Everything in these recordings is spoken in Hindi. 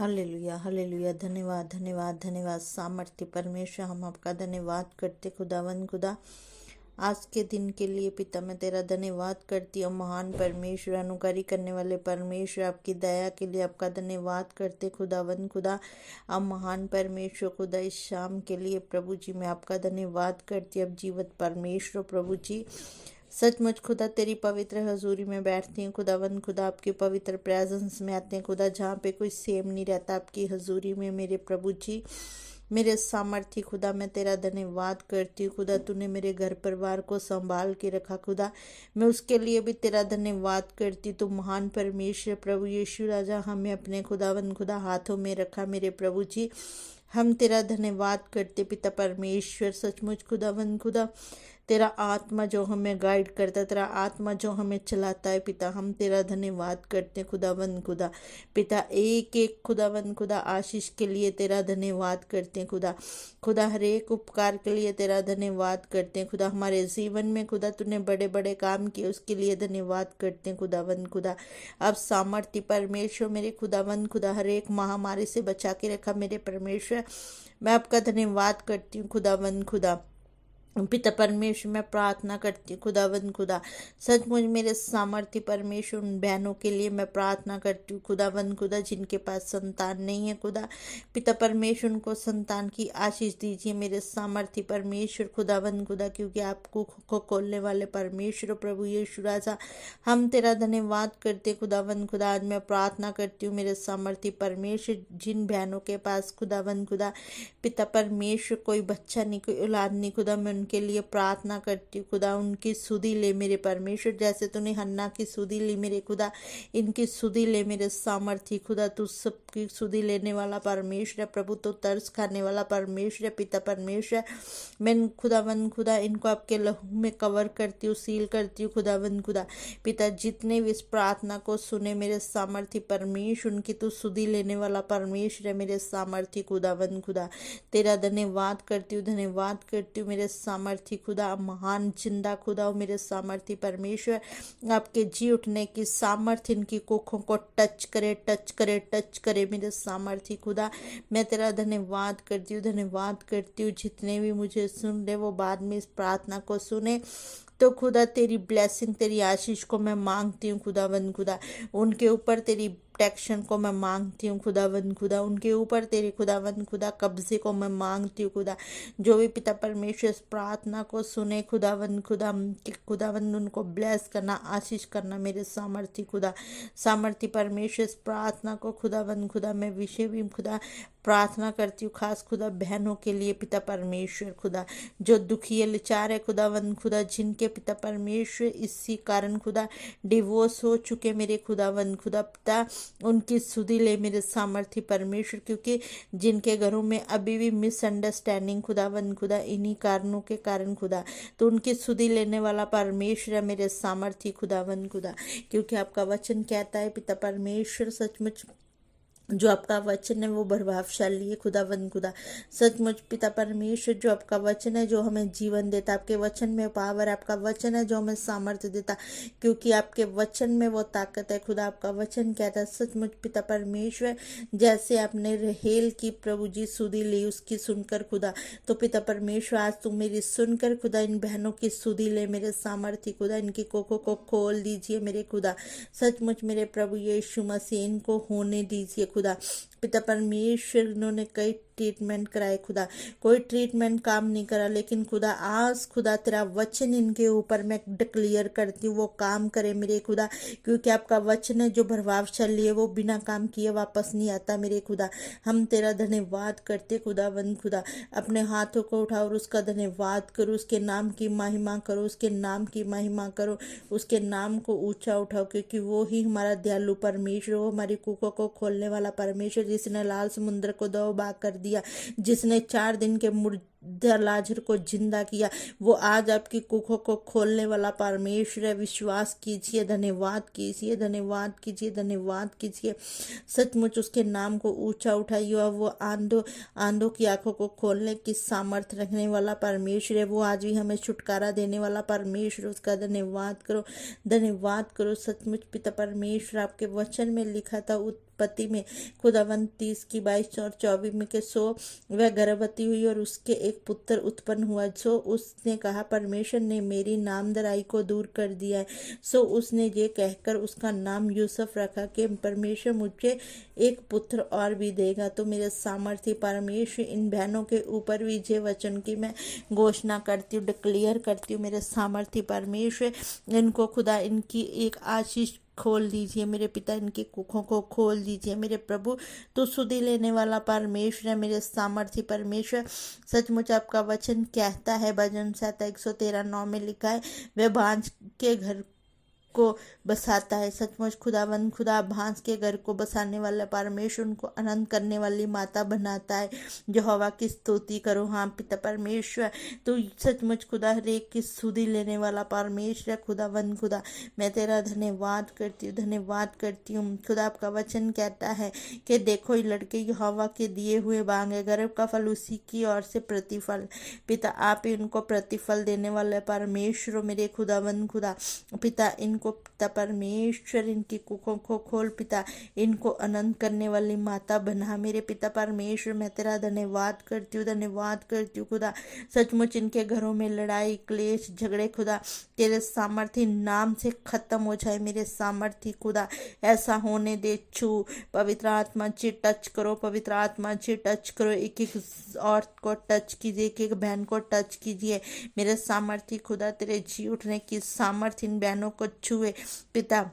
Hallelujah hallelujah. धन्यवाद धन्यवाद धन्यवाद सामर्थ्य परमेश्वर, हम आपका धन्यवाद करते खुदावन खुदा आज के दिन के लिए। पिता मैं तेरा धन्यवाद करती हूँ। महान परमेश्वर, अनुकारी करने वाले परमेश्वर, आपकी दया के लिए आपका धन्यवाद करते खुदावन खुदा। अब महान परमेश्वर खुदा इस शाम के लिए प्रभु जी मैं आपका धन्यवाद करती हूँ। अब जीवित परमेश्वर प्रभु जी सचमुच खुदा तेरी पवित्र हजूरी में बैठती हूँ खुदावन खुदा, आपकी पवित्र प्रेजेंस में आते हैं खुदा, जहाँ पे कोई सेम नहीं रहता आपकी हजूरी में। मेरे प्रभु जी मेरे सामर्थ्य खुदा मैं तेरा धन्यवाद करती हूँ खुदा। तूने मेरे घर परिवार को संभाल के रखा खुदा, मैं उसके लिए भी तेरा धन्यवाद करती। तू महान परमेश्वर प्रभु यीशु राजा, हमें अपने खुदावन खुदा हाथों में रखा मेरे प्रभु जी, हम तेरा धन्यवाद करते पिता परमेश्वर। सचमुच खुदावन खुदा तेरा आत्मा जो हमें गाइड करता है, तेरा आत्मा जो हमें चलाता है पिता, हम तेरा धन्यवाद करते खुदावन खुदा। पिता एक एक खुदावन खुदा आशीष के लिए तेरा धन्यवाद करते हैं खुदा। खुदा हर एक उपकार के लिए तेरा धन्यवाद करते हैं खुदा। हमारे जीवन में खुदा तूने बड़े बड़े काम किए, उसके लिए धन्यवाद करते हैं खुदावन खुदा। अब सामर्थ्य परमेश्वर मेरे खुदावन खुदा, हर एक महामारी से बचा के रखा मेरे परमेश्वर, मैं आपका धन्यवाद करती हूँ खुदावन खुदा। पिता परमेश्वर मैं प्रार्थना करती हूँ खुदावन खुदा, सचमुच मेरे सामर्थ्य परमेश्वर उन बहनों के लिए मैं प्रार्थना करती हूँ खुदावन खुदा जिनके पास संतान नहीं है खुदा। पिता परमेश्वर उनको संतान की आशीष दीजिए मेरे सामर्थ्य परमेश्वर खुदावन खुदा, क्योंकि आपको को खोलने वाले परमेश्वर प्रभु यीशु राजा, हम तेरा धन्यवाद करते खुदावन खुदा। आज मैं प्रार्थना करती हूँ मेरे सामर्थ्य परमेश्वर, जिन बहनों के पास खुदावन खुदा पिता परमेश्वर कोई बच्चा नहीं, कोई औलाद नहीं खुदा, मैं उनके लिए प्रार्थना करती हूँ खुदा। उनकी सुधि ले मेरे परमेश्वर, जैसे तूने हन्ना की सुधि ली मेरे खुदा, इनकी सुधि ले मेरे सामर्थ्य खुदा। तू सबकी सुधि लेने वाला परमेश्वर है प्रभु, तो तरस खाने वाला परमेश्वर है पिता परमेश्वर। मैं खुदावन खुदा इनको आपके लहू में कवर करती हूँ, सील करती हूँ खुदावन खुदा। पिता जितने भी इस प्रार्थना को सुने मेरे सामर्थ्य परमेश्वर, उनकी तू सुधि लेने वाला परमेश्वर है मेरे सामर्थ्य खुदावन खुदा। तेरा धन्यवाद करती हूँ, धन्यवाद करती हूँ मेरे सामर्थ्य खुदा। महान जिंदा खुदा हो मेरे सामर्थ्य परमेश्वर, आपके जी उठने की सामर्थ्य इनकी कोखों को टच करे टच करे टच करे मेरे सामर्थ्य खुदा। मैं तेरा धन्यवाद करती हूँ, धन्यवाद करती हूँ। जितने भी मुझे सुन रहे वो बाद में इस प्रार्थना को सुने, तो खुदा तेरी ब्लेसिंग तेरी आशीष को मैं मांगती हूँ खुदावन खुदा। उनके ऊपर तेरी प्रोटेक्शन को मैं मांगती हूँ खुदावन खुदा, उनके ऊपर तेरे खुदावन खुदा कब्जे को मैं मांगती हूँ खुदा। जो भी पिता परमेश्वर इस प्रार्थना को सुने खुदावन खुदा, कि खुदावन उनको ब्लेस करना, आशीष करना मेरे सामर्थ्य खुदा। सामर्थ्य परमेश्वर इस प्रार्थना को खुदावन खुदा मैं विषय भी खुदा प्रार्थना करती हूँ, खास खुदा बहनों के लिए पिता परमेश्वर खुदा, जो दुखी है लाचार है खुदावन खुदा, जिनके पिता परमेश्वर इसी कारण खुदा डिवोर्स हो चुके मेरे खुदावन खुदा। पिता उनकी सुधि ले मेरे सामर्थ्य परमेश्वर, क्योंकि जिनके घरों में अभी भी मिसअंडरस्टैंडिंग खुदावन खुदा इन्हीं कारणों के कारण खुदा, तो उनकी सुधि लेने वाला परमेश्वर है मेरे सामर्थ्य खुदावन खुदा। क्योंकि आपका वचन कहता है पिता परमेश्वर, सचमुच जो आपका वचन है वो प्रभावशाली है खुदावन खुदा। सचमुच पिता परमेश्वर जो आपका वचन है जो हमें जीवन देता, आपके वचन में पावर, आपका वचन है जो हमें सामर्थ्य देता, क्योंकि आपके वचन में वो ताकत है खुदा। आपका वचन कहता है सचमुच पिता परमेश्वर, जैसे आपने रहेल की प्रभु जी सुधि ली उसकी सुनकर खुदा, तो पिता परमेश्वर आज तुम मेरी सुनकर खुदा इन बहनों की सुधि ले मेरे सामर्थ्य खुदा, इनकी कोखों को खोल दीजिए मेरे खुदा। सचमुच मेरे प्रभु यीशु मसीह इनको होने दीजिए खुदा। पिता परमेश्वर उन्होंने कई ट्रीटमेंट कराए खुदा, कोई ट्रीटमेंट काम नहीं करा, लेकिन खुदा आज खुदा तेरा वचन इनके ऊपर मैं डिक्लेयर करती हूँ वो काम करे मेरे खुदा, क्योंकि आपका वचन है जो प्रभावशाली है, वो बिना काम किए वापस नहीं आता मेरे खुदा। हम तेरा धन्यवाद करते खुदावन खुदा। अपने हाथों को उठाओ और उसका धन्यवाद करो, उसके नाम की महिमा करो, उसके नाम की महिमा करो, उसके नाम को ऊंचा उठाओ, क्योंकि वो ही हमारा दयालु परमेश्वर, वो हमारी कुकों को खोलने वाला परमेश्वर, जिसने लाल समुद्र को दो भाग कर दिया, जिसने 4 दिन के लाजर को जिंदा किया, वो आज आपकी कुखों को खोलने वाला परमेश्वर है। विश्वास कीजिए, धन्यवाद कीजिए, धन्यवाद कीजिए, धन्यवाद कीजिए। सचमुच उसके नाम को ऊंचा उठाइए और वो आंधों की आंखों को खोलने की सामर्थ्य रखने वाला परमेश्वर है। वो आज भी हमें छुटकारा देने वाला परमेश्वर, उसका धन्यवाद करो, धन्यवाद करो। सचमुच पिता परमेश्वर, आपके वचन में लिखा था उत्पत्ति में खुदावंत 30 की 22 और 24 में के सो वह गर्भवती हुई और उसके एक पुत्र उत्पन्न हुआ। सो उसने कहा, परमेश्वर ने मेरी नामधराई को दूर कर दिया है। सो उसने ये कहकर उसका नाम यूसुफ रखा कि परमेश्वर मुझे एक पुत्र और भी देगा। तो मेरे सामर्थ्य परमेश्वर इन बहनों के ऊपर भी ये वचन की मैं घोषणा करती हूँ, डिक्लेयर करती हूँ। मेरे सामर्थ्य परमेश्वर इनको खुदा इनकी एक आशीष खोल दीजिए मेरे पिता, इनकी कुखों को खोल दीजिए मेरे प्रभु। तो सुधि लेने वाला परमेश्वर है मेरे सामर्थ्य परमेश्वर। सचमुच आपका वचन कहता है, भजन संहिता 113:9 में लिखा है, वह भांज के घर को बसाता है। सचमुच खुदावंद खुदा भांस के घर को बसाने वाला परमेश्वर उनको अनंत करने वाली माता बनाता है। यहोवा की स्तुति करो। हाँ पिता परमेश्वर, तो सचमुच खुदा हरेक की सुधि लेने वाला परमेश्वर खुदावंद खुदा, मैं तेरा धन्यवाद करती हूँ, धन्यवाद करती हूँ। खुदा आपका वचन कहता है कि देखो ये लड़के यहोवा के दिए हुए बांग है, गर्भ का फल उसी की ओर से प्रतिफल। पिता आप ही उनको प्रतिफल देने वाले परमेश्वर मेरे खुदावंद खुदा। पिता इनको पिता परमेश्वर इनकी कुखों को खोल पिता, इनको अनंत करने वाली माता बना मेरे पिता परमेश्वर। मैं तेरा धन्यवाद करती हूँ, धन्यवाद करती हूँ खुदा। सचमुच इनके घरों में लड़ाई क्लेश झगड़े खुदा तेरे सामर्थ्य नाम से खत्म हो जाए मेरे सामर्थ्य खुदा। ऐसा होने दे। छू पवित्र आत्मा जी टच करो, पवित्र आत्मा जी टच करो। एक एक औरत को टच कीजिए, एक एक बहन को टच कीजिए मेरे सामर्थ्य खुदा। तेरे जी उठने की सामर्थ्य इन बहनों को छुए पिता।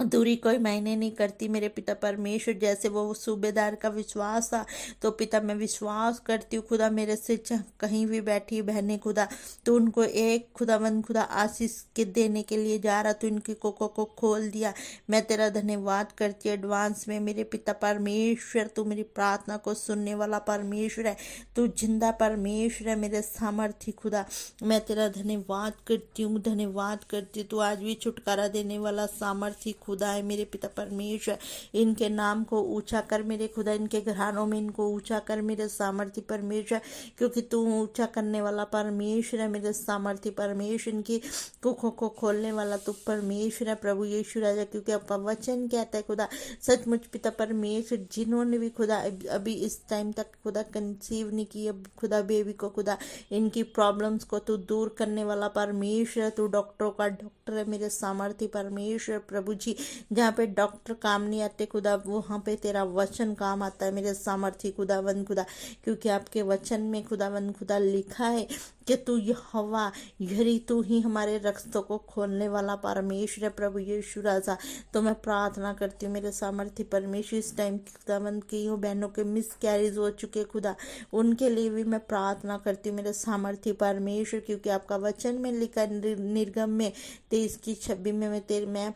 दूरी कोई मायने नहीं करती मेरे पिता परमेश्वर। जैसे वो सूबेदार का विश्वास था, तो पिता मैं विश्वास करती हूँ खुदा, मेरे से कहीं भी बैठी बहने खुदा, तो उनको एक खुदावंद खुदा आशीष के देने के लिए जा रहा, तो इनकी कोकों को खोल दिया। मैं तेरा धन्यवाद करती हूँ एडवांस में मेरे पिता परमेश्वर। तू मेरी प्रार्थना को सुनने वाला परमेश्वर है, तू जिंदा परमेश्वर है मेरे सामर्थ्य खुदा। मैं तेरा धन्यवाद करती हूँ, धन्यवाद करती हूँ। तू आज भी छुटकारा देने वाला सामर्थ्य खुदा है मेरे पिता परमेश्वर। इनके नाम को ऊंचा कर मेरे खुदा, इनके घरानों में इनको ऊंचा कर मेरे सामर्थ्य परमेश्वर, क्योंकि तू ऊंचा करने वाला परमेश्वर है मेरे सामर्थ्य परमेश्वर। इनकी कुखों को खोलने वाला तू परमेश्वर है प्रभु यीशु राजा, क्योंकि आपका वचन कहता है खुदा। सचमुच पिता परमेश्वर, जिन्होंने भी खुदा अभी इस टाइम तक खुदा कंसीव नहीं की अब खुदा बेबी को खुदा, इनकी प्रॉब्लम्स को तू दूर करने वाला परमेश्वर। तू डॉक्टरों का डॉक्टर है मेरे सामर्थ्य परमेश्वर प्रभु जी। जहाँ पे डॉक्टर काम नहीं आते खुदा, वहाँ पे तेरा वचन काम आता है मेरे सामर्थ्य खुदावंद खुदा, क्योंकि आपके वचन में खुदावंद खुदा लिखा है कि तू यहोवा यही तू ही हमारे रस्तों को खोलने वाला परमेश्वर है प्रभु यीशु राजा। तो मैं प्रार्थना करती हूँ मेरे सामर्थ्य परमेश्वर, इस टाइम खुदावंद की हूँ बहनों के मिस कैरेज हो चुके खुदा, उनके लिए भी मैं प्रार्थना करती हूँ मेरे सामर्थ्य परमेश्वर, क्योंकि आपका वचन में लिखा निर्गम में 23:26 में मैं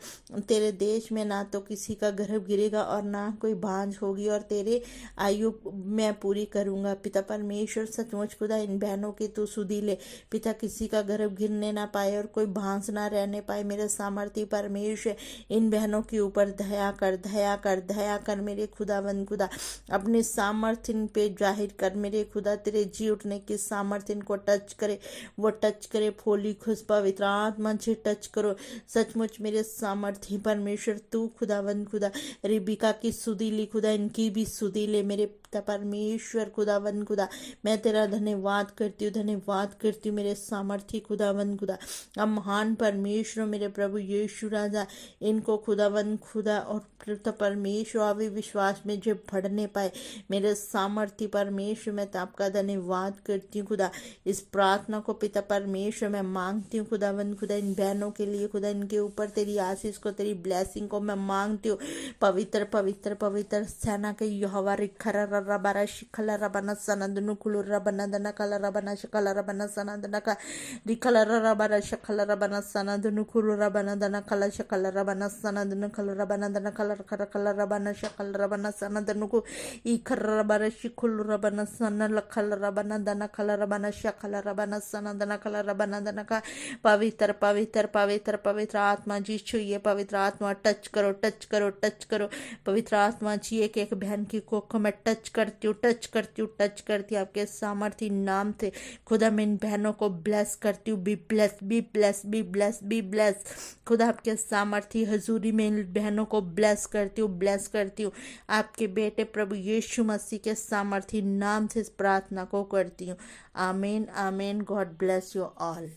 तेरे देश में ना तो किसी का गर्भ गिरेगा और ना कोई भांज होगी, और तेरे आयु मैं पूरी करूंगा। पिता परमेश्वर सचमुच खुदा इन बहनों की तू सुधी ले पिता, किसी का गर्भ गिरने ना पाए और कोई भांज ना रहने पाए मेरे सामर्थ्य परमेश्वर। इन बहनों के ऊपर दया कर, दया कर, दया कर मेरे खुदावंद खुदा। अपने सामर्थ्य इन पे जाहिर कर मेरे खुदा। तेरे जी उठने की सामर्थ्य इनको टच करे, वो टच करे। फोली खुश पवित्र आत्मा जी टच करो। सचमुच मेरे सामर्थ्य परमेश्वर तू खुदावंद खुदा। रिबिका की सुधी ली खुदा, इनकी भी सुधी ले मेरे पिता परमेश्वर खुदावंद खुदा। मैं तेरा धन्यवाद करती हूँ, धन्यवाद करती हूँ मेरे सामर्थ्य खुदावंद खुदा। अब महान परमेश्वर मेरे प्रभु यीशु राजा, इनको खुदावंद खुदा और पिता परमेश्वर अभी विश्वास में जो बढ़ने पाए मेरे सामर्थ्य परमेश्वर, मैं तो आपका धन्यवाद करती हूँ खुदा। इस प्रार्थना को पिता परमेश्वर मैं मांगती हूँ खुदावंद खुदा, इन बहनों के लिए खुदा, इनके ऊपर तेरी आशीष को, तेरी ब्लेसिंग को मैं मांगती हूँ। पवित्र पवित्र पवित्र सेना के यहोवा रिखरा rabara shikala rabana sanadunu kulu rabana dana kala rabana shikala rabana sanadana ka rikala rabara shikala rabana sanadunu kulu rabana dana kala shikala rabana sanadunu kala rabana dana kala kala rabana shikala rabana sanadunu ku ikara rabara shikulu rabana sanala kala rabana dana kala rabana shikala rabana sanadana kala rabana dana का पवित्र पवित्र पवित्र पवित्र आत्मा जी छुइए, पवित्र आत्मा टच करो टच करो टच करो। पवित्र आत्मा जी एक एक बहन की कोख में टच करती हूँ टच करती हूँ टच करती हूँ आपके सामर्थ्य नाम से। खुदा मैं इन बहनों को ब्लेस करती हूँ, be bless be bless be bless be bless. खुदा आपके सामर्थ्य हजूरी में इन बहनों को ब्लेस करती हूँ ब्लेस करती हूँ। आपके बेटे प्रभु यीशु मसीह के सामर्थ्य नाम से इस प्रार्थना को करती हूँ। आमीन आमीन। God bless you all.